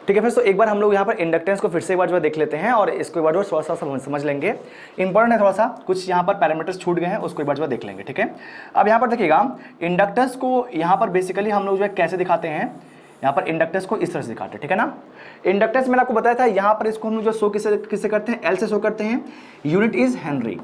ठीक है। फिर तो एक बार हम लोग यहाँ पर इंडक्टेंस को फिर से एक बार जो देख लेते हैं और इसको एक बार जो थोड़ा सा समझ लेंगे। इंपॉर्टेंट है थोड़ा सा, कुछ यहाँ पर पैरामीटर्स छूट गए हैं, उसको एक बार जो देख लेंगे। ठीक है, अब यहाँ पर देखिएगा इंडक्टेंस को यहाँ पर बेसिकली हम लोग जो है कैसे दिखाते हैं, यहाँ पर इंडक्टेंस को इस तरह से दिखाते हैं। ठीक है ना, इंडक्टेंस मैंने आपको बताया था, यहाँ पर इसको हम लोग जो शो किससे करते हैं, एल से शो करते हैं। Unit is Henry,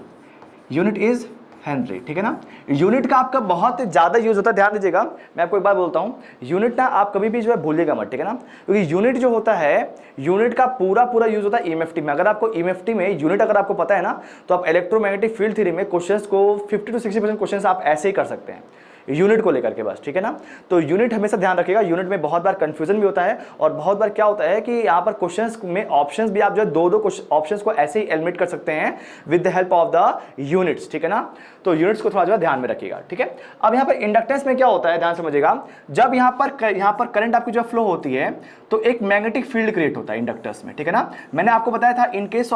unit is Henry. ठीक है ना, यूनिट का आपका बहुत ज़्यादा यूज होता है, ध्यान दीजिएगा। मैं आपको एक बात बोलता हूँ, यूनिट ना आप कभी भी जो है भूलिएगा मत। ठीक है ना, क्योंकि यूनिट जो होता है, यूनिट का पूरा यूज होता है ईएमएफटी में। अगर आपको ईएमएफटी में यूनिट अगर आपको पता है ना, तो आप इलेक्ट्रोमैग्नेटिक फील्ड थ्योरी में क्वेश्चंस को 50 to 60% क्वेश्चंस आप ऐसे ही कर सकते हैं यूनिट को लेकर के बस। ठीक है ना, तो यूनिट हमेशा ध्यान रखिएगा। यूनिट में बहुत बार कंफ्यूजन भी होता है और बहुत बार क्या होता है कि यहाँ पर क्वेश्चंस में ऑप्शंस भी आप जो है दो ऑप्शंस को ऐसे ही एलिमिनेट कर सकते हैं with the help of the units. ठीक है ना, तो यूनिट्स को थोड़ा जो है ध्यान में रखिएगा। ठीक है, अब यहाँ पर इंडक्टेंस में क्या होता है, ध्यान समझिएगा। जब यहाँ पर करंट आपकी जो फ्लो होती है तो एक मैग्नेटिक फील्ड क्रिएट होता है इंडक्टर्स में। ठीक है ना, मैंने आपको बताया था इन केस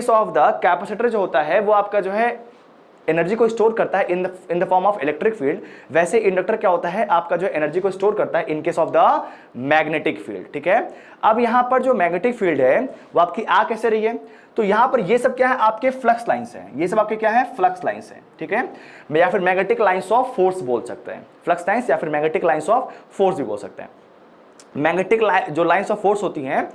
ऑफ द कैपेसिटर जो होता है वो आपका जो है एनर्जी को स्टोर करता है in the form of electric field. वैसे इंडक्टर क्या होता है, आपका जो एनर्जी को स्टोर करता है in case of the magnetic field. ठीक है, अब यहां पर जो मैग्नेटिक फील्ड है वो आपकी आ कैसे रही है, तो यहां पर ये सब क्या है, आपके फ्लक्स लाइंस हैं। ये सब आपके क्या है, फ्लक्स लाइंस हैं। ठीक है, या फिर मैग्नेटिक लाइंस ऑफ फोर्स बोल सकते हैं, फ्लक्स लाइंस या फिर मैग्नेटिक लाइंस ऑफ फोर्स भी बोल सकते हैं। मैग्नेटिक जो लाइंस ऑफ फोर्स होती हैं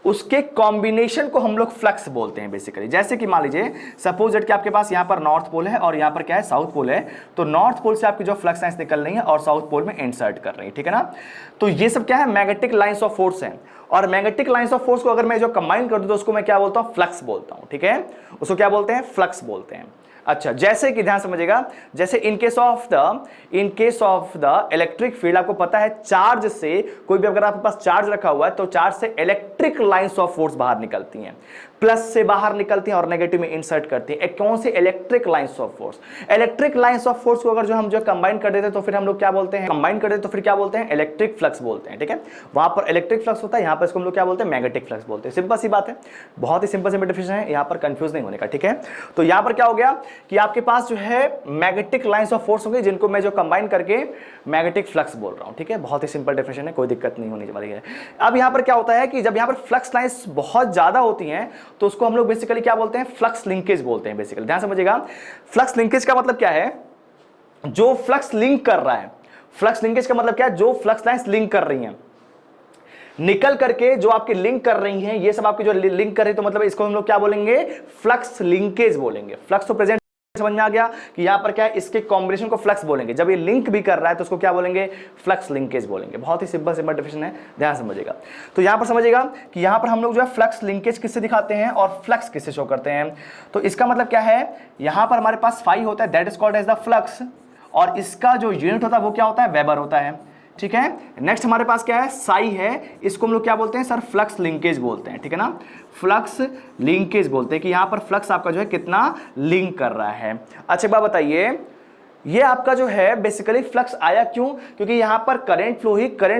उसके कॉम्बिनेशन को हम लोग फ्लक्स बोलते हैं बेसिकली। जैसे कि मान लीजिए सपोज दैट कि आपके पास यहाँ पर नॉर्थ पोल है और यहाँ पर क्या है, साउथ पोल है, तो नॉर्थ पोल से आपकी जो फ्लक्स लाइंस निकल रही है और साउथ पोल में इंसर्ट कर रही है। ठीक है ना, तो ये सब क्या है, मैग्नेटिक लाइंस ऑफ फोर्स है। और मैग्नेटिक लाइंस ऑफ फोर्स को अगर मैं जो कंबाइन कर दूं तो उसको मैं क्या बोलता हूं, फ्लक्स बोलता हूं। ठीक है, उसको क्या बोलते हैं, फ्लक्स बोलते हैं। अच्छा, जैसे कि ध्यान समझिएगा, जैसे इन case of the electric field, आपको पता है चार्ज से, कोई भी अगर आपके पास चार्ज रखा हुआ है तो चार्ज से इलेक्ट्रिक लाइंस ऑफ फोर्स बाहर निकलती हैं, प्लस से बाहर निकलती हैं और नेगेटिव में इंसर्ट करती हैं। कौन सी, electric lines of force. Electric lines of force को अगर जो हम जो कंबाइन कर देते हैं तो फिर हम लोग क्या बोलते हैं, कंबाइन कर देते तो फिर क्या बोलते हैं, इलेक्ट्रिक फ्लक्स बोलते हैं। ठीक है, वहां पर इलेक्ट्रिक फ्लक्स होता है, यहां पर इसको हम लोग क्या बोलते हैं, मैग्नेटिक फ्लक्स बोलते हैं। सिंपल सी बात है, बहुत ही सिंपल डेफिनेशन है, यहां पर कंफ्यूज नहीं होने का। ठीक है, तो यहां पर क्या हो गया कि आपके पास जो है मैग्नेटिक लाइंस ऑफ फोर्स होंगे जिनको मैं जो कंबाइन करके मैग्नेटिक फ्लक्स बोल रहा हूं। ठीक है, बहुत ही सिंपल डेफिनेशन है, कोई दिक्कत नहीं होने वाली है। अब यहां पर क्या होता है कि जब यहां पर फ्लक्स लाइंस बहुत ज्यादा होती हैं तो उसको हम लोग बेसिकली क्या बोलते हैं, फ्लक्स लिंकेज बोलते हैं बेसिकली। ध्यान समझिएगा, फ्लक्स लिंकेज का मतलब क्या है, जो फ्लक्स लिंक कर रहा है। फ्लक्स लिंकेज का मतलब क्या है, जो फ्लक्स लाइंस लिंक कर रही हैं, निकल करके जो आपके लिंक कर रही हैं, ये सब आपके जो लिंक कर रही है, तो मतलब इसको हम लोग क्या बोलेंगे, फ्लक्स लिंकेज बोलेंगे। फ्लक्स तो प्रेजेंट समझ में आ गया कि यहां पर क्या है, इसके कॉम्बिनेशन को फ्लक्स बोलेंगे। जब ये लिंक भी कर रहा है तो उसको क्या बोलेंगे, फ्लक्स लिंकेज बोलेंगे। बहुत ही सिंपल डेफिनेशन है, ध्यान समझिएगा। तो यहां पर समझिएगा कि यहां पर हम लोग जो है फ्लक्स लिंकेज किससे दिखाते हैं और फ्लक्स किससे शो करते हैं। तो इसका मतलब क्या है, यहां पर हमारे पास फाई होता है, that is called as the flux, और इसका जो यूनिट होता है वो क्या होता है, वेबर होता है। ठीक है, नेक्स्ट हमारे पास क्या है, साई है, इसको हम लोग क्या बोलते हैं सर, फ्लक्स लिंकेज बोलते हैं। ठीक है ना, फ्लक्स लिंकेज बोलते हैं कि यहां पर फ्लक्स आपका जो है कितना लिंक कर रहा है। अच्छा एक बात बताइए, ये आपका जो है बेसिकली फ्लक्स आया क्यों, क्योंकि यहां पर करंट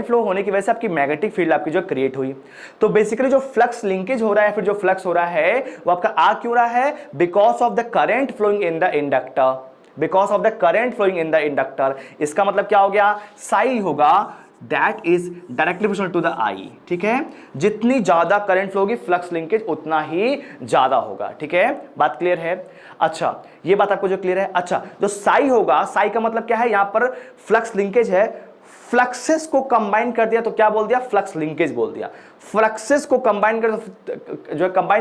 फ्लो होने की वजह से आपकी मैग्नेटिक फील्ड आपकी जो क्रिएट हुई। तो बेसिकली जो फ्लक्स लिंकेज हो रहा है, फिर जो फ्लक्स हो रहा है वो आपका आ क्यों रहा है, because of the current flowing in the inductor, because of the current flowing in the inductor. इसका मतलब क्या हो गया, साई होगा that is directly proportional to the I. ठीक है, जितनी ज्यादा करंट फ्लो होगी फ्लक्स लिंकेज उतना ही ज्यादा होगा। ठीक है, बात क्लियर है। अच्छा, ये बात आपको जो क्लियर है। अच्छा, जो साई होगा, साई का मतलब क्या है, यहां पर फ्लक्स लिंकेज है, फ्लक्सेस को कंबाइन कर दिया तो क्या बोल दिया, फ्लक्स लिंकेज बोल दिया। फ्लक्सेस को कंबाइन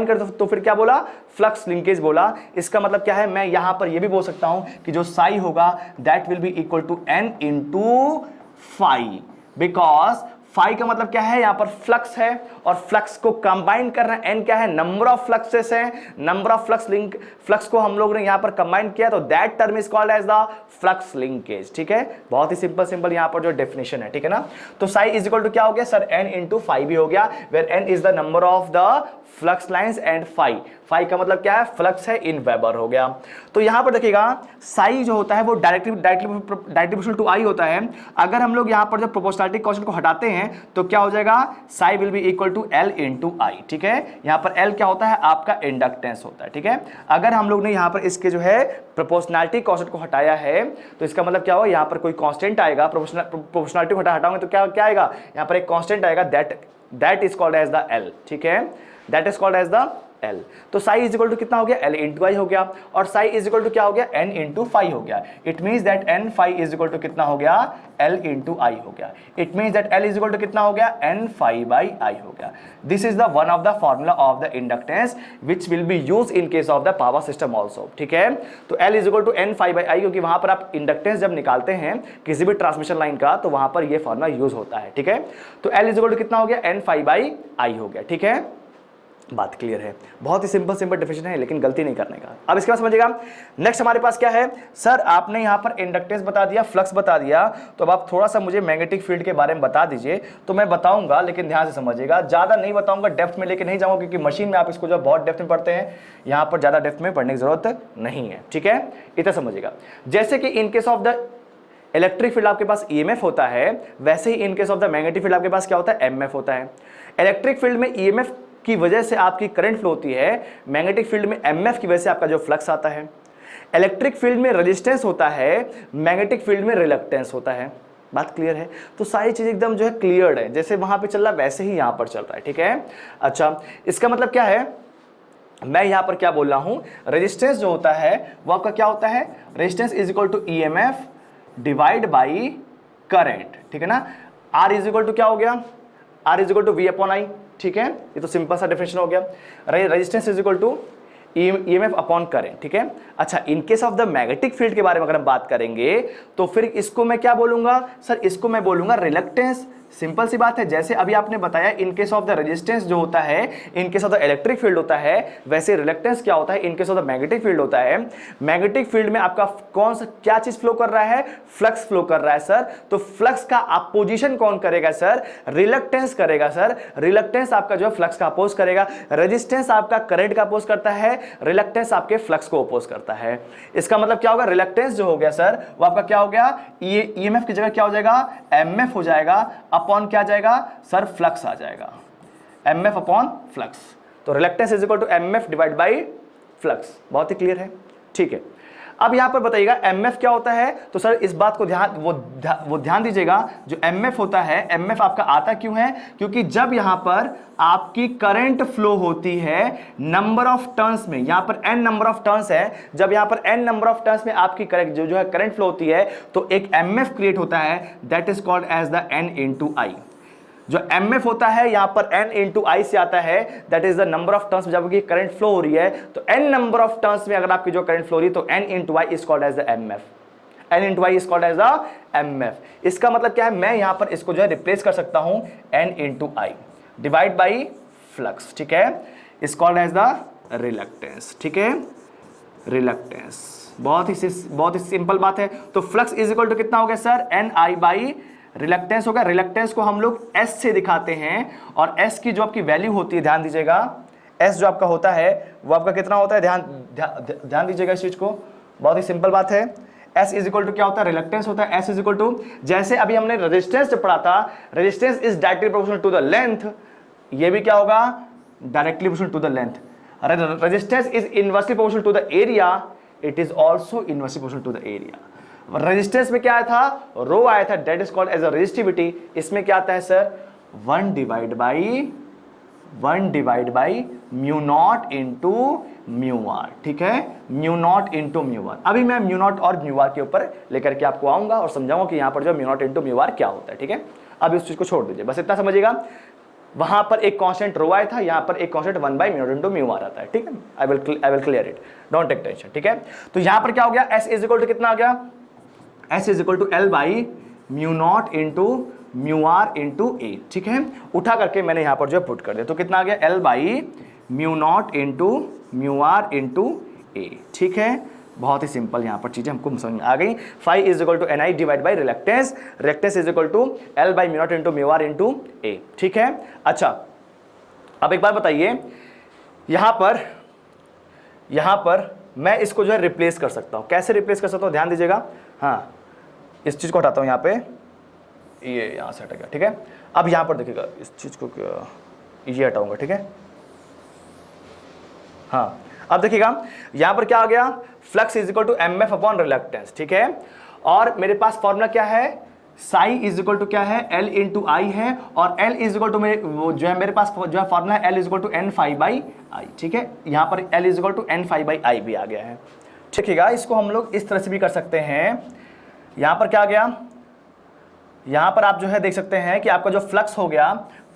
कर तो फिर क्या बोला, फ्लक्स लिंकेज बोला। इसका मतलब क्या है, मैं यहां पर यह भी बोल सकता हूं कि जो साई होगा that will be equal to N into phi, because phi का मतलब क्या है, यहां पर फ्लक्स है और फ्लक्स को कंबाइन करना, एन क्या है, नंबर ऑफ फ्लक्सेस है, नंबर ऑफ फ्लक्स को हम लोग ने यहां पर कंबाइन किया तो that term is called as the flux linkage. ठीक है, बहुत ही सिंपल यहां पर जो डेफिनेशन है। ठीक है ना, तो साई इज इक्वल टू क्या हो गया सर, एन इंटू फाई भी हो गया, where N is the number of the flux lines and phi का मतलब क्या है, फ्लक्स है इन वेबर हो गया। तो यहां पर देखिएगा साई जो होता है वो डायरेक्टली प्रोपोर्शनल टू आई होता है। अगर हम लोग यहां पर जो प्रोपोर्शनलिटी क्वेश्चन को हटाते हैं तो क्या हो जाएगा, psi will be equal to L into I. ठीक है, यहां पर एल क्या होता है, आपका इंडक्टेंस होता है। ठीक है, अगर हम लोग ने यहां पर इसके जो है प्रोपोर्शनलिटी क्वेश्चन को हटाया है तो इसका मतलब क्या होगा, यहां पर कोई कांस्टेंट आएगा, प्रोपोर्शनलिटी को हटाओगे तो क्या आएगा, यहां पर एक कांस्टेंट आएगा, that that is called as the L, ठीक है, that is called as the L। तो साई इज इक्वल टू कितना हो गया, L इंटू आई हो गया, और साई इज इक्वल टू क्या हो गया, N इंटू फाई हो गया। It means that N phi is equal to कितना हो गया, L इंटू आई हो गया। It means that L is equal to कितना हो गया, N फाई बाई आई हो गया। This is the one of the formula of the inductance which will be use in case of the power system also, ठीक है। तो L is equal to N phi by I, क्योंकि वहां पर आप inductance जब निकालते हैं किसी भी ट्रांसमिशन लाइन का तो वहां पर यह फॉर्मूला यूज होता है, ठीक है। तो L इज इक्वल टू कितना हो गया, N फाई बाई आई हो गया, ठीक है। बात क्लियर है, बहुत ही सिंपल डेफिनेशन है, लेकिन गलती नहीं करने का। अब इसके बाद समझिएगा, नेक्स्ट हमारे पास क्या है, सर आपने यहां पर इंडक्टेंस बता दिया, फ्लक्स बता दिया, तो अब आप थोड़ा सा मुझे मैग्नेटिक फील्ड के बारे में बता दीजिए। तो मैं बताऊंगा, लेकिन ध्यान से समझिएगा, ज्यादा नहीं बताऊंगा, डेप्थ में लेके नहीं जाऊंगा, क्योंकि मशीन में आप इसको जो बहुत डेप्थ में पढ़ते हैं, यहां पर ज्यादा डेप्थ में पढ़ने की जरूरत नहीं है, ठीक है। इतना समझिएगा, जैसे कि in case of the electric field आपके पास ईएमएफ होता है, वैसे ही in case of the magnetic field आपके पास क्या होता है, एमएफ होता है। इलेक्ट्रिक फील्ड में ईएमएफ की वजह से आपकी करंट फ्लो होती है, मैग्नेटिक फील्ड में एमएफ की वजह से आपका जो फ्लक्स आता है। इलेक्ट्रिक फील्ड में रेजिस्टेंस होता है, मैग्नेटिक फील्ड में रिलक्टेंस होता है। बात क्लियर है, तो सारी चीज एकदम जो है क्लियर है, जैसे वहां पे चल रहा है वैसे ही यहां पर चल रहा है, ठीक है। अच्छा, इसका मतलब क्या है, मैं यहां पर क्या बोल रहा हूं, रेजिस्टेंस जो होता है वो आपका क्या होता है, resistance is equal to EMF divide by current, ठीक है ना। आर इज इक्वल टू क्या हो गया, R is equal to V upon I, ठीक है, ये तो सिंपल सा डेफिनेशन हो गया। Resistance is equal to EMF upon current, ठीक है। अच्छा, in case of the magnetic field के बारे में अगर हम बात करेंगे तो फिर इसको मैं क्या बोलूंगा, सर इसको मैं बोलूंगा रिलक्टेंस। सिंपल सी बात है, जैसे अभी आपने बताया इन केस ऑफ द रेजिस्टेंस जो होता है, in case of the electric field होता है, वैसे रिलक्टेंस क्या होता है, in case of the magnetic field होता है। मैग्नेटिक फील्ड में आपका कौन सा क्या चीज फ्लो कर रहा है, फ्लक्स फ्लो कर रहा है सर। तो फ्लक्स का अपोजिशन कौन करेगा सर, रिलक्टेंस करेगा सर। रिलक्टेंस आपका जो फ्लक्स का अपोज करेगा, रेजिस्टेंस आपका करंट का अपोज करता है, रिलक्टेंस आपके फ्लक्स को अपोज करता है। इसका मतलब क्या होगा, रिलक्टेंस जो हो गया सर वो आपका क्या हो गया, ईएमएफ की जगह क्या हो जाएगा, एमएफ हो जाएगा, अपॉन क्या जाएगा सर, फ्लक्स आ जाएगा, एमएफ अपॉन फ्लक्स। तो reluctance is equal to MF divide by flux. बहुत ही क्लियर है, ठीक है। अब यहां पर बताइएगा एमएफ क्या होता है, तो सर इस बात को ध्यान दीजिएगा, जो एमएफ होता है, एमएफ आपका आता क्यों है, क्योंकि जब यहां पर आपकी करंट फ्लो होती है नंबर ऑफ टर्न्स में, यहां पर n नंबर ऑफ टर्न्स है, जब यहां पर n नंबर ऑफ टर्न्स में आपकी जो है करंट फ्लो होती है, तो एक एमएफ क्रिएट होता है, that is called as the n into I. जो एमएफ होता है यहां पर n इंटू आई से आता है, that is the number of turns में जब आपकी करंट फ्लो हो रही है, तो n नंबर ऑफ टर्न्स में अगर आपकी जो करंट फ्लो हो रही है तो n into I is called as the MF, n into I is called as the MF. इसका मतलब क्या है, मैं यहां पर इसको जो है रिप्लेस कर सकता हूं n into I divide by flux, ठीक है, is called as the reluctance, ठीक है, रिलक्टेंस। बहुत ही सिंपल बात है। तो फ्लक्स इज इक्वल टू कितना हो गया sir, N I by reluctance होगा। रिलक्टेंस को हम लोग S से दिखाते हैं, और S की जो आपकी वैल्यू होती है, ध्यान दीजिएगा, S जो आपका होता है वो आपका कितना होता है, ध्यान दीजिएगा इस चीज को, बहुत ही सिंपल बात है। S इज इक्वल टू क्या होता है, रिलक्टेंस होता है। S इज इक्वल टू, जैसे अभी हमने रेजिस्टेंस जब पढ़ा था, resistance is directly proportional to the length, ये भी क्या होगा, directly proportional to the length. Resistance is inversely proportional to the area, it is also inversely proportional to the area. Resistance में क्या आया था, रो आया था, that is called as a resistivity. इसमें क्या आता है sir, 1 divide by mu naught into mu R, ठीक है, mu naught into mu R. अभी मैं म्यू नॉट और म्यू आर के ऊपर लेकर के आपको आऊंगा और समझाऊंगा कि यहां पर जो mu naught into mu R क्या होता है, ठीक है। अभी उस चीज को छोड़ दीजिए, बस इतना समझिएगा। वहां पर एक कांस्टेंट रो आया था, यहां पर एक constant 1 by mu naught into mu R आता है, ठीक है। I will clear it, don't take tension, ठीक है। तो यहां पर क्या हो गया, S इज इक्वल टू कितना आ गया, S is equal to L by mu naught into mu R into A, ठीक है। उठा करके मैंने यहां पर जो पुट कर दिया, तो कितना आ गया, L by mu naught into mu R into A, ठीक है। बहुत ही सिंपल यहां पर चीजें हमको समझ में आ गई। Phi is equal to N I divide by reluctance, reluctance is equal to L by mu naught into mu R into A, ठीक है। अच्छा, अब एक बार बताइए, यहां पर मैं इसको जो है रिप्लेस कर सकता हूं, कैसे रिप्लेस कर सकता हूं, ध्यान दीजिएगा। हाँ, इस चीज को हटाता हूं, यहां पे ये यहां से हट गया, ठीक है। अब यहां पर देखिएगा, इस चीज को ये हटाऊंगा, ठीक है। हाँ, अब देखिएगा यहां पर क्या आ गया, flux is equal to MF upon reluctance, ठीक है। और मेरे पास फॉर्मूला क्या है, साई इज इक्वल टू क्या है, L इंटू आई है, और L इज इक्वल टू जो है मेरे पास जो है फॉर्मूला है L is equal to N phi by I, ठीक है, यहाँ पर L is equal to N phi by I भी आ गया है। देखिएगा इसको हम लोग इस तरह से भी कर सकते हैं, यहाँ पर क्या आ गया, यहाँ पर आप जो है देख सकते हैं कि आपका जो फ्लक्स हो गया,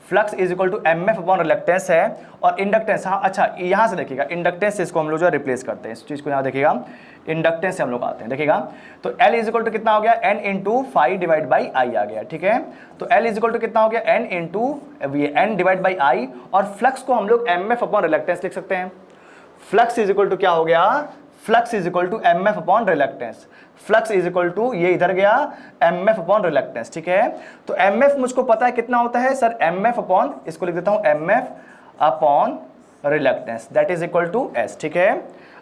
flux is equal to M F upon reluctance है, और इंडक्टेंस, हाँ अच्छा यहाँ से देखिएगा इंडक्टेंस से इसको हम लोग जो है रिप्लेस करते हैं, इस चीज़ को यहाँ देखिएगा इंडक्टेंस से हम लोग आते हैं, देखिएगा तो L इज इक्वल टू कितना हो गया, N into five divide by I आ गया, ठीक है, तो L इज इक्वल टू कितना हो गया, N into N divide by आई, और फ्लक्स को हम लोग एम एफ अपॉन रिलक्टेंस लिख सकते हैं। फ्लक्स इज इक्वल टू क्या हो गया, flux is equal to M F upon reluctance, flux is equal to ये इधर गया एम एफ अपॉन रिलक्टेंस, ठीक है, तो एम एफ मुझको पता है कितना होता है सर, एम एफ अपॉन, इसको लिख देता हूं M F upon reluctance, that is equal to S, ठीक है।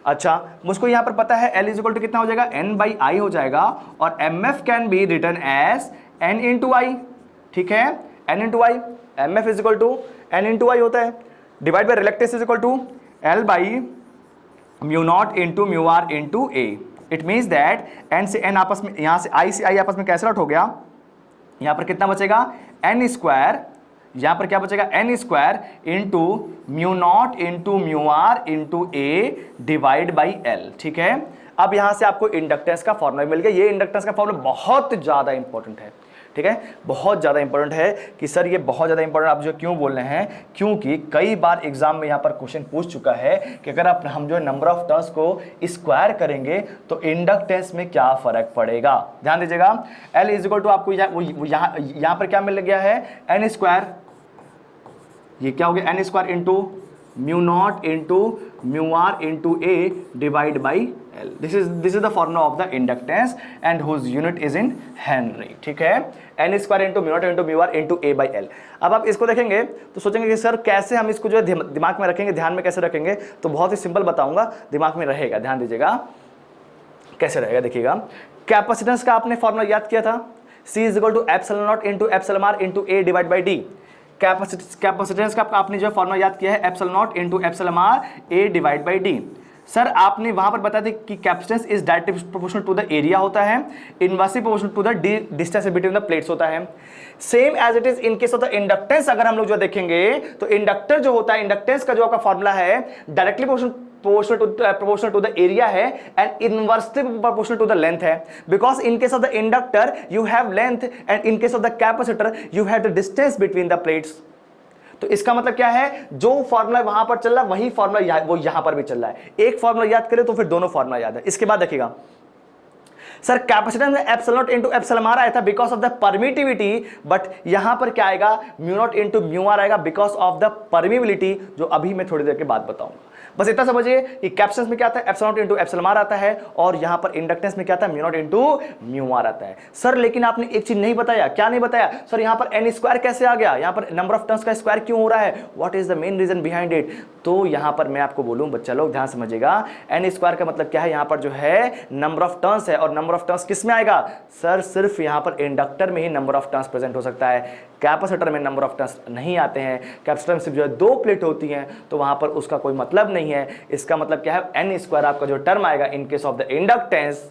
अच्छा मुझको यहां पर पता है L इज इक्वल टू कितना हो जाएगा, N बाई आई हो जाएगा, और M F can be written as N into I, ठीक है, N into I, M F is equal to N into I होता है, divide by reluctance is equal to L by mu naught into mu R into A. It means that N से N आपस में, यहाँ से I से I आपस में कैंसल आउट हो गया, यहाँ पर कितना बचेगा, N स्क्वायर, यहाँ पर क्या बचेगा, N square into mu naught into mu R into A divide by L, ठीक है। अब यहाँ से आपको इंडक्टेंस का फॉर्मूला मिल गया, ये इंडक्टेंस का फॉर्मूला बहुत ज़्यादा इंपॉर्टेंट है, ठीक है, बहुत ज़्यादा इंपॉर्टेंट है कि सर ये बहुत ज़्यादा इंपॉर्टेंट आप जो क्यों बोल रहे हैं, क्योंकि कई बार एग्जाम में यहाँ पर क्वेश्चन पूछ चुका है कि अगर आप हम जो है नंबर ऑफ टर्न्स को स्क्वायर करेंगे तो इंडक्टेंस में क्या फर्क पड़ेगा। ध्यान दीजिएगा, L इज इक्वल टू आपको यहाँ पर क्या मिल गया है, N स्क्वायर, ये क्या हो गया, N square into mu naught into mu R into A divide by L, this is the formula of the inductance and whose unit is in henry, ठीक है, N square into mu naught into mu R into A by L. अब आप इसको देखेंगे तो सोचेंगे कि sir कैसे हम इसको जो है दिमाग में रखेंगे, ध्यान में कैसे रखेंगे, तो बहुत ही सिंपल बताऊंगा, दिमाग में रहेगा, ध्यान दीजिएगा कैसे रहेगा, देखिएगा कैपेसिटेंस का आपने फॉर्मूला याद किया था, C is equal to epsilon naught into epsilon R into A divide by D. Capacitance का आपने जो फॉर्मूला याद किया है epsilon naught into epsilon R A divide by D. Sir आपने वहां पर बताया था कि capacitance is directly proportional to the area होता है, inversely proportional to the distance between the plates होता है। Same as it is in case of the inductance, अगर हम लोग जो देखेंगे तो इंडक्टर जो होता है, इंडक्टेंस का जो आपका फॉर्मूला है directly proportional to the area है and inversely proportional to the length है, because in case of the inductor you have length and in case of the capacitor you have the distance between the plates। तो इसका मतलब क्या है, जो formula वहां पर चल रहा है वही फॉर्मूला वो यहां पर भी चल रहा है, एक फॉर्मूला याद करें तो फिर दोनों फॉर्मूला याद है। इसके बाद देखिएगा सर कैपेसिटेंस में epsilon naught into epsilon R आया था because of the permittivity, but यहां पर क्या आएगा, mu naught into mu R आएगा बिकॉज ऑफ द परमिबिलिटी, जो अभी मैं थोड़ी देर के बाद बताऊंगा। बस इतना समझिए कि कैपेसिटेंस में क्या आता है, epsilon naught into epsilon R आता है, और यहां पर इंडक्टेंस में क्या आता है, mu naught into mu R आता है। सर लेकिन आपने एक चीज नहीं बताया, क्या नहीं बताया सर, यहां पर एन स्क्वायर कैसे आ गया, यहां पर नंबर ऑफ टर्न्स का स्क्वायर क्यों हो रहा है, what is the main reason behind it. तो यहां पर मैं आपको बोलूं बच्चा लोग ध्यान समझिएगा, एन स्क्वायर का मतलब क्या है, यहां पर जो है नंबर ऑफ टर्न्स है, और नंबर ऑफ टर्न्स किस में आएगा सर, सिर्फ यहां पर इंडक्टर में ही नंबर ऑफ टर्न्स प्रेजेंट हो सकता है, कैपेसिटर में नंबर ऑफ टर्न्स नहीं आते हैं। कैपेसिटर में सिर्फ जो है दो प्लेट होती हैं, तो वहां पर उसका कोई मतलब नहीं है। इसका मतलब क्या है, एन स्क्वायर आपका जो टर्म आएगा इन case of the inductance,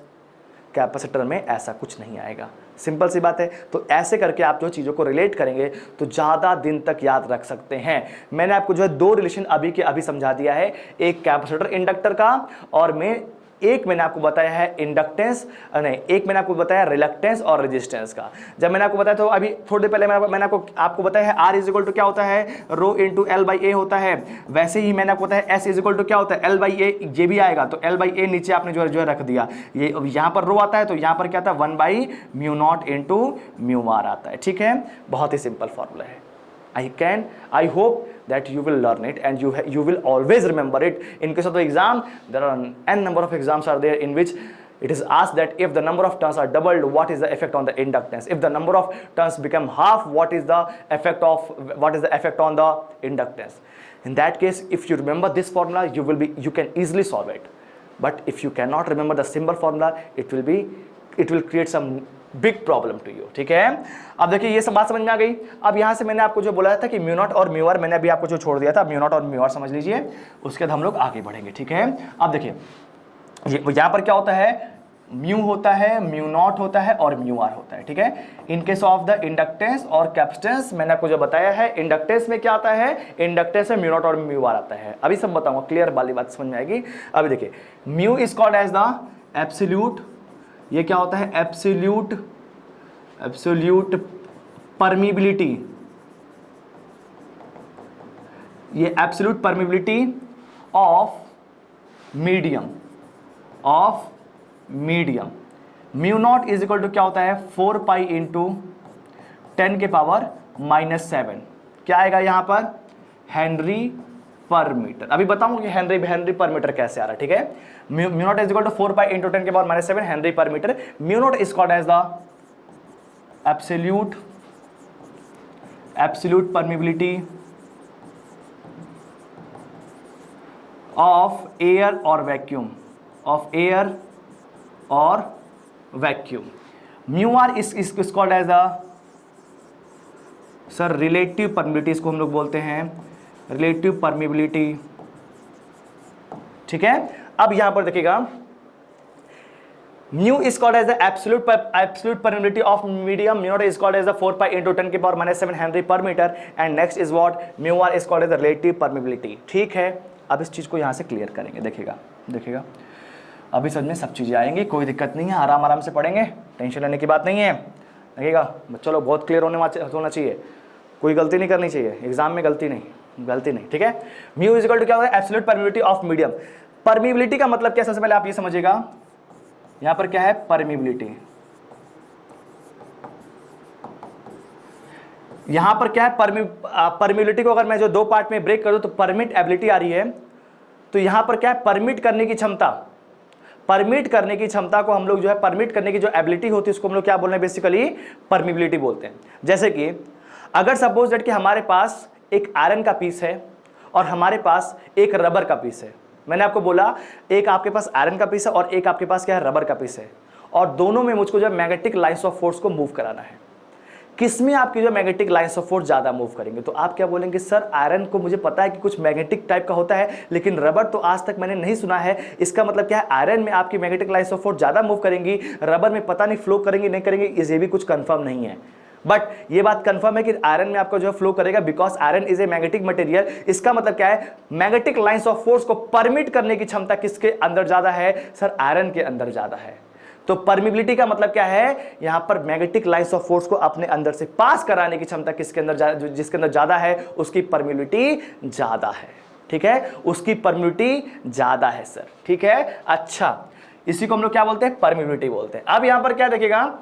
capacitor में ऐसा कुछ नहीं आएगा। सिंपल सी बात है। तो ऐसे करके आप जो चीज़ों को रिलेट करेंगे तो ज़्यादा दिन तक याद रख सकते हैं। मैंने आपको जो है दो रिलेशन अभी के अभी समझा दिया है, एक कैपेसिटर इंडक्टर का, और एक मैंने आपको बताया है इंडक्टेंस, नहीं एक मैंने आपको बताया रिलक्टेंस और रेजिस्टेंस का। जब मैंने आपको बताया तो अभी थोड़ी देर पहले मैंने आपको बताया है आर इज इक्वल टू क्या होता है, रो इंटू एल बाई ए होता है। वैसे ही मैंने आपको बताया एस इज इक्वल टू क्या होता है, एल बाई ए, ये भी आएगा तो एल बाई ए नीचे आपने जो है रख दिया, ये यहाँ पर रो आता है तो यहाँ पर क्या आता है 1 by mu naught into mu R आता है। ठीक है, बहुत ही सिंपल फॉर्मूला है। I hope that you will learn it and you will always remember it. In case of the exam, there are n number of exams are there in which it is asked that if the number of turns are doubled, what is the effect on the inductance? If the number of turns become half, what is the effect on the inductance? In that case, if you remember this formula, you can easily solve it. But if you cannot remember the simple formula, it will create some big problem to you. ठीक है, अब देखिए ये सब बात समझ में आ गई। अब यहाँ से मैंने आपको जो बोला था कि म्यू नॉट और म्यू आर, मैंने अभी आपको जो छोड़ दिया था म्यू नॉट और म्यू आर समझ लीजिए, उसके बाद हम लोग आगे बढ़ेंगे। ठीक है, अब देखिए यहाँ पर क्या होता है, म्यू होता है, म्यू नॉट होता है और म्यू आर होता है, ठीक है। In case of the inductance और कैपेसिटेंस मैंने आपको जो बताया है, इंडक्टेंस में क्या आता है, इंडक्टेंस में म्यू नॉट और म्यू आर आता है। अभी सब बताऊंगा, क्लियर वाली बात समझ में आएगी। अभी देखिए, mu is called as the absolute, ये क्या होता है, एब्सोल्यूट परमिबिलिटी, ये absolute permeability of medium. Mu naught is equal to क्या होता है, 4 पाई इंटू 10 के पावर -7, क्या आएगा यहां पर, हेनरी पर मीटर। अभी बताऊंगा कि हेनरी पर मीटर कैसे आ रहा है, ठीक है। Mu naught is equal to 4 pi into 10 के power -7 henry per metre. Mu naught is called as the absolute permeability of air और vacuum, mu R is called as the sir relative permeability, इसको हम लोग बोलते हैं relative permeability, ठीक है। अब यहां पर देखिएगा, mu is called as the absolute permeability of medium, mu naught is called as the 4 pi into 10 के power -7 henry per metre, and next is what, mu R is called as the relative permeability, ठीक है। अब इस चीज को यहां से clear करेंगे, देखिएगा अभी समझ में सब चीजें आएंगी, कोई दिक्कत नहीं है, आराम से पढ़ेंगे, टेंशन लेने की बात नहीं है। देखिएगा बच्चों लोग बहुत क्लियर होना चाहिए, कोई गलती नहीं करनी चाहिए एग्जाम में, गलती नहीं, ठीक है। म्यू इज इक्वल टू क्या होगा, absolute permeability of medium. Permeability का मतलब क्या, सबसे पहले आप ये समझिएगा, यहां पर क्या है, परमिबिलिटी, यहां पर क्या है, परमिबिलिटी को अगर मैं जो दो पार्ट में ब्रेक कर दूं तो परमिट एबिलिटी आ रही है, तो यहां पर क्या है, परमिट करने की क्षमता को हम लोग जो है, परमिट करने की जो एबिलिटी होती है उसको हम लोग क्या बोल रहे हैं, बेसिकली परमिबिलिटी बोलते हैं। जैसे कि अगर सपोज दैट कि हमारे पास एक आयरन का पीस है और हमारे पास एक रबर का पीस है, मैंने आपको बोला एक आपके पास आयरन का पीस है और एक आपके पास क्या है, रबर का पीस है, और दोनों में मुझको जो है मैग्नेटिक लाइंस ऑफ फोर्स को मूव कराना है। किसमें आपकी जो मैग्नेटिक लाइंस ऑफ फोर्स ज्यादा मूव करेंगे, तो आप क्या बोलेंगे, सर आयरन को मुझे पता है कि कुछ मैग्नेटिक टाइप का होता है, लेकिन रबर तो आज तक मैंने नहीं सुना है, इसका मतलब क्या है, आयरन में आपकी मैग्नेटिक लाइंस ऑफ फोर्स ज्यादा मूव करेंगी, रबर में पता नहीं फ्लो करेंगी नहीं करेंगी, ये भी कुछ कंफर्म नहीं है। बट ये बात कंफर्म है कि आयरन में आपका जो फ्लो करेगा, because iron is a magnetic material. इसका मतलब क्या है, मैग्नेटिक लाइंस ऑफ फोर्स को परमिट करने की क्षमता किसके अंदर ज्यादा है, सर आयरन के अंदर ज्यादा है। तो परमिबिलिटी का मतलब क्या है, यहां पर मैग्नेटिक लाइंस ऑफ फोर्स को अपने अंदर से पास कराने की क्षमता किसके अंदर, जिसके अंदर ज्यादा है उसकी परमिबिलिटी ज्यादा है, ठीक है, उसकी परमिबिलिटी ज्यादा है सर, ठीक है। अच्छा, इसी को हम लोग क्या बोलते हैं, परमिबिलिटी बोलते हैं। अब यहां पर क्या देखिएगा,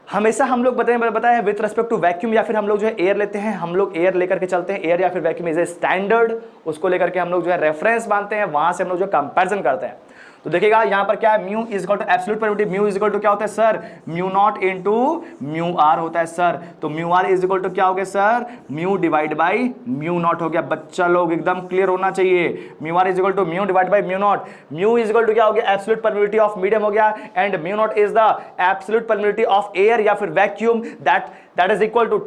हमेशा हम लोग बताया है विद रिस्पेक्ट टू वैक्यूम, या फिर हम लोग जो है एयर लेते हैं, हम लोग एयर लेकर के चलते हैं, एयर या फिर वैक्यूम इज ए स्टैंडर्ड, उसको लेकर के हम लोग जो है रेफरेंस मानते हैं, वहां से हम लोग जो कंपैरिजन करते हैं। तो देखिएगा यहां पर क्या है, mu is equal to absolute permeability, mu is equal to क्या होता है sir, mu naught into mu R होता है सर। तो mu R is equal to क्या हो गया sir, mu divide by mu naught हो गया। बच्चा लोग एकदम क्लियर होना चाहिए, mu R is equal to mu divide by mu naught. Mu is equal to क्या हो गया, एब्सोल्यूट परमिबिलिटी ऑफ मीडियम हो गया, and mu naught is the absolute permeability of air या फिर vacuum, that is equal to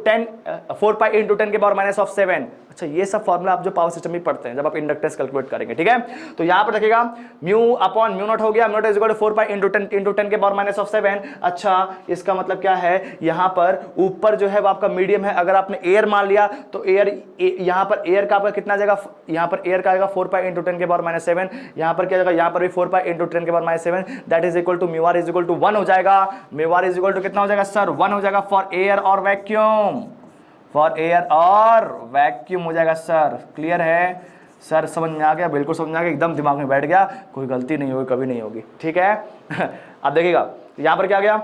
4 pi into 10 के power -7। अच्छा, ये सब फॉर्मूला आप जो पावर सिस्टम में पढ़ते हैं जब आप इंडक्टेंस कैलकुलेट करेंगे, ठीक है। तो यहां पर देखिएगा म्यू अपॉन म्यू नॉट हो गया, mu naught is equal to 4 pi into 10 के पावर -7। अच्छा, इसका मतलब क्या है, यहां पर ऊपर जो है वो आपका मीडियम है, अगर आपने एयर मान लिया तो एयर, यहां पर एयर का आपका कितना जाएगा, यहां पर एयर का आएगा 4 पाई इंटू 10 के पावर -7, यहां पर क्या जाएगा, यहां पर भी 4 पाई इंटू 10 के power -7, that is equal to mu R is equal to 1 हो जाएगा। Mu R is equal to कितना हो जाएगा सर, 1 हो जाएगा फॉर एयर और वैक्यूम, फॉर एयर और वैक्यूम हो जाएगा सर। क्लियर है सर, समझ में आ गया, बिल्कुल समझ में आ गया, एकदम दिमाग में बैठ गया, कोई गलती नहीं होगी, कभी नहीं होगी, ठीक है। अब देखिएगा यहां पर क्या गया,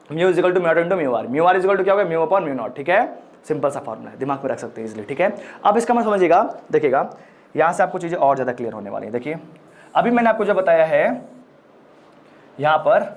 mu is equal to mu naught into mu R is equal to क्या हो गया, म्यू अपॉन म्यू नॉट, ठीक है। सिंपल सा फॉर्मूला है, दिमाग में रख सकते हैं इजीली, ठीक है। अब इसका मैं समझिएगा, देखिएगा यहां से आपको चीजें और ज्यादा क्लियर होने वाली है। देखिए अभी मैंने आपको जो बताया है यहां पर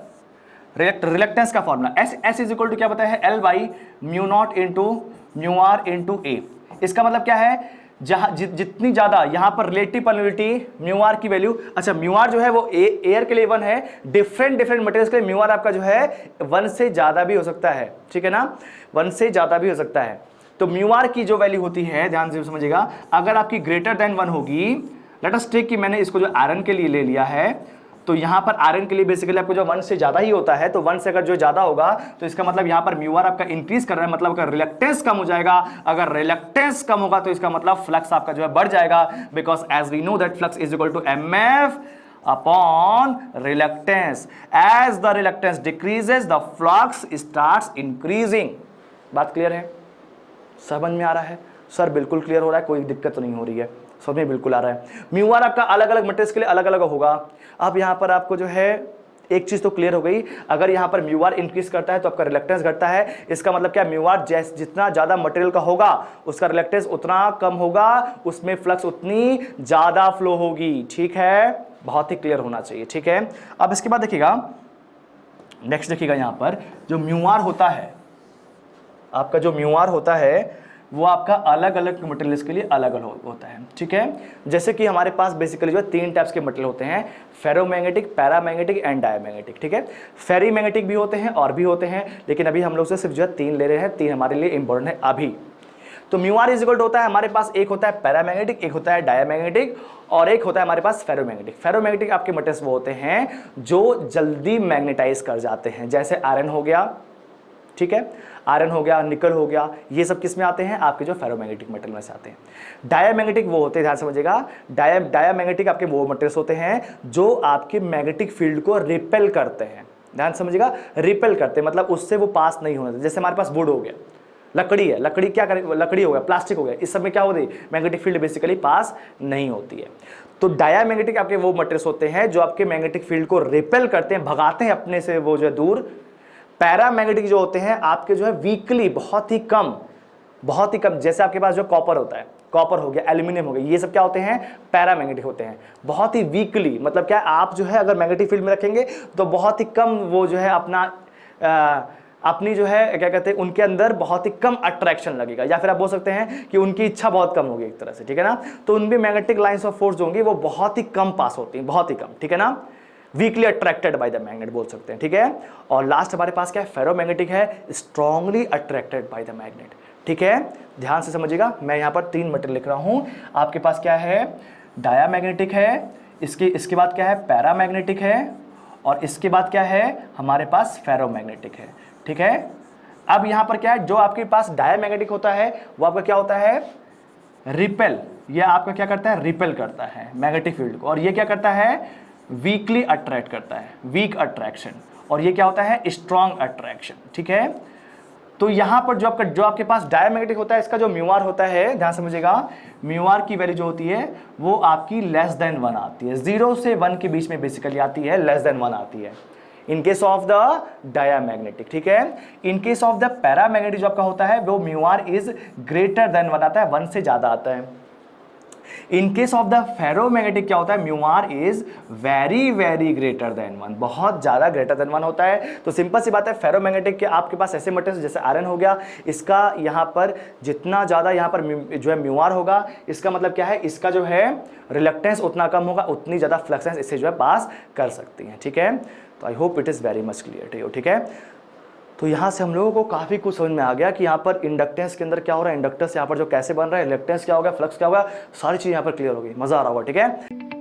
रिलक्टेंस का formula, S is equal to क्या बताया है, L by mu naught into mu R into A. इसका मतलब क्या है, जहां जितनी ज्यादा यहां पर रिलेटिव परमिबिलिटी म्यू आर की वैल्यू, अच्छा म्यू आर जो है वो एयर के लिए 1 है, डिफरेंट मटेरियल्स के लिए म्यू आर आपका जो है 1 से ज्यादा भी हो सकता है, ठीक है ना, 1 से ज्यादा भी हो सकता है। तो म्यू आर की जो वैल्यू होती है, ध्यान से समझिएगा, अगर आपकी ग्रेटर देन 1 होगी, लेट अस टेक कि मैंने इसको जो आयरन के लिए ले लिया है, तो यहाँ पर आयरन के लिए बेसिकली आपको जो 1 से ज्यादा ही होता है, तो 1 से अगर जो ज्यादा होगा तो इसका मतलब यहाँ पर म्यू आर आपका इंक्रीज कर रहा है, मतलब अगर रिलक्टेंस कम हो जाएगा, अगर रिलक्टेंस कम होगा तो इसका मतलब फ्लक्स आपका जो है बढ़ जाएगा, because as we know that flux is equal to MF upon reluctance. As the reluctance decreases, the flux starts increasing. बात क्लियर है? समझ में आ रहा है? सर बिल्कुल क्लियर हो रहा है, कोई दिक्कत तो नहीं हो रही है, समझ में बिल्कुल आ रहा है। म्यू आर आपका अलग अलग मटेरियल्स के लिए अलग अलग होगा। अब यहाँ पर आपको जो है एक चीज तो क्लियर हो गई, अगर यहाँ पर म्यू आर इंक्रीज करता है तो आपका रिलक्टेंस घटता है। इसका मतलब क्या, म्यू आर जितना ज्यादा मटेरियल का होगा उसका रिलक्टेंस उतना कम होगा, उसमें फ्लक्स उतनी ज्यादा फ्लो होगी। ठीक है, बहुत ही क्लियर होना चाहिए। ठीक है, अब इसके बाद देखिएगा, नेक्स्ट देखिएगा, यहाँ पर जो म्यू आर होता है, आपका जो म्यू आर होता है वो आपका अलग अलग मटेरियल्स के लिए अलग अलग होता है। ठीक है, जैसे कि हमारे पास बेसिकली जो है 3 टाइप्स के मटेरियल होते हैं, फेरोमैग्नेटिक, पैरामैग्नेटिक एंड डायमैग्नेटिक। ठीक है, फेरीमैग्नेटिक भी होते हैं और भी होते हैं, लेकिन अभी हम लोग से सिर्फ जो है 3 ले रहे हैं, 3 हमारे लिए इंपॉर्टेंट है अभी। तो mu R is equal to होता है हमारे पास, एक होता है पैरामैग्नेटिक, एक होता है डायमैग्नेटिक और एक होता है हमारे पास फेरोमैग्नेटिक। फेरोमैग्नेटिक आपके मटेरियल्स वो होते हैं जो जल्दी मैग्नेटाइज कर जाते हैं, जैसे आयरन हो गया, ठीक है, आयरन हो गया, निकल हो गया, ये सब किस में आते हैं, आपके जो फेरोमैग्नेटिक मटेरियल में से आते हैं। डायमैग्नेटिक वो होते हैं, ध्यान समझिएगा, डायमैग्नेटिक आपके वो मटेरियल्स होते हैं जो आपके मैग्नेटिक फील्ड को रिपेल करते हैं। ध्यान समझिएगा, रिपेल करते हैं मतलब उससे वो पास नहीं होने देते। जैसे हमारे पास वुड हो गया, लकड़ी है, लकड़ी क्या करे, लकड़ी हो गया, प्लास्टिक हो गया, इस सब में क्या होती है, मैग्नेटिक फील्ड बेसिकली पास नहीं होती है। तो डायमैग्नेटिक आपके वो मटेरियल्स होते हैं जो आपके मैग्नेटिक फील्ड को रिपेल करते हैं, भगाते हैं अपने से वो जो है दूर। पैरामैग्नेटिक जो होते हैं आपके जो है वीकली, बहुत ही कम, जैसे आपके पास जो कॉपर होता है, कॉपर हो गया, एल्यूमिनियम हो गया, ये सब क्या होते हैं, पैरामैग्नेटिक होते हैं, बहुत ही वीकली, मतलब क्या, आप जो है अगर मैग्नेटिक फील्ड में रखेंगे तो बहुत ही कम वो जो है अपनी जो है क्या कहते हैं, उनके अंदर बहुत ही कम अट्रैक्शन लगेगा, या फिर आप बोल सकते हैं कि उनकी इच्छा बहुत कम होगी एक तरह से। ठीक है ना, तो उनमें मैग्नेटिक लाइंस ऑफ फोर्स जो होंगी वो बहुत ही कम पास होती हैं, बहुत ही कम। ठीक है ना, weekly attracted by the magnet बोल सकते हैं। ठीक है, और लास्ट हमारे पास क्या है, फेरोमैग्नेटिक है, strongly attracted by the magnet. ठीक है, ध्यान से समझिएगा, मैं यहाँ पर 3 मटेरियल लिख रहा हूँ। आपके पास क्या है, डायमैग्नेटिक है, इसके बाद क्या है, पैरामैग्नेटिक है, और इसके बाद क्या है, हमारे पास फेरोमैग्नेटिक है। ठीक है, अब यहाँ पर क्या है, जो आपके पास डायमैग्नेटिक होता है वो आपका क्या होता है, रिपेल, ये आपका क्या करता है, रिपेल करता है मैग्नेटिक फील्ड को, और ये क्या करता है, वीकली अट्रैक्ट करता है, वीक अट्रैक्शन, और ये क्या होता है, स्ट्रॉन्ग अट्रैक्शन। ठीक है, तो यहां पर जो आपके पास डायमैग्नेटिक होता है, इसका जो म्यू आर होता है, ध्यान समझिएगा, म्यू आर की वैल्यू जो होती है वो आपकी लेस देन 1 आती है, 0 से 1 के बीच में बेसिकली आती है, लेस देन 1 आती है in case of the diamagnetic. ठीक है, in case of the paramagnetic जो आपका होता है वो mu R is greater than 1 आता है, 1 से ज्यादा आता है। In case of the ferromagnetic क्या होता है, mu R is very very greater than 1, बहुत ज्यादा ग्रेटर देन 1 होता है। तो सिंपल सी बात है, फेरोमैग्नेटिक के आपके पास ऐसे मटेरियल जैसे आयरन हो गया, इसका यहाँ पर जितना ज्यादा यहाँ पर जो है म्यू आर होगा, इसका मतलब क्या है, इसका जो है रिलक्टेंस उतना कम होगा, उतनी ज्यादा फ्लक्सेंस इससे जो है पास कर सकती है। ठीक है, तो I hope it is very much clear to you. ठीक है, तो यहाँ से हम लोगों को काफ़ी कुछ समझ में आ गया कि यहाँ पर इंडक्टेंस के अंदर क्या हो रहा है, इंडक्टेंस यहाँ पर जो कैसे बन रहा है, रिलक्टेंस क्या होगा, फ्लक्स क्या होगा, सारी चीज़ यहाँ पर क्लियर हो गई, मज़ा आ रहा होगा। ठीक है।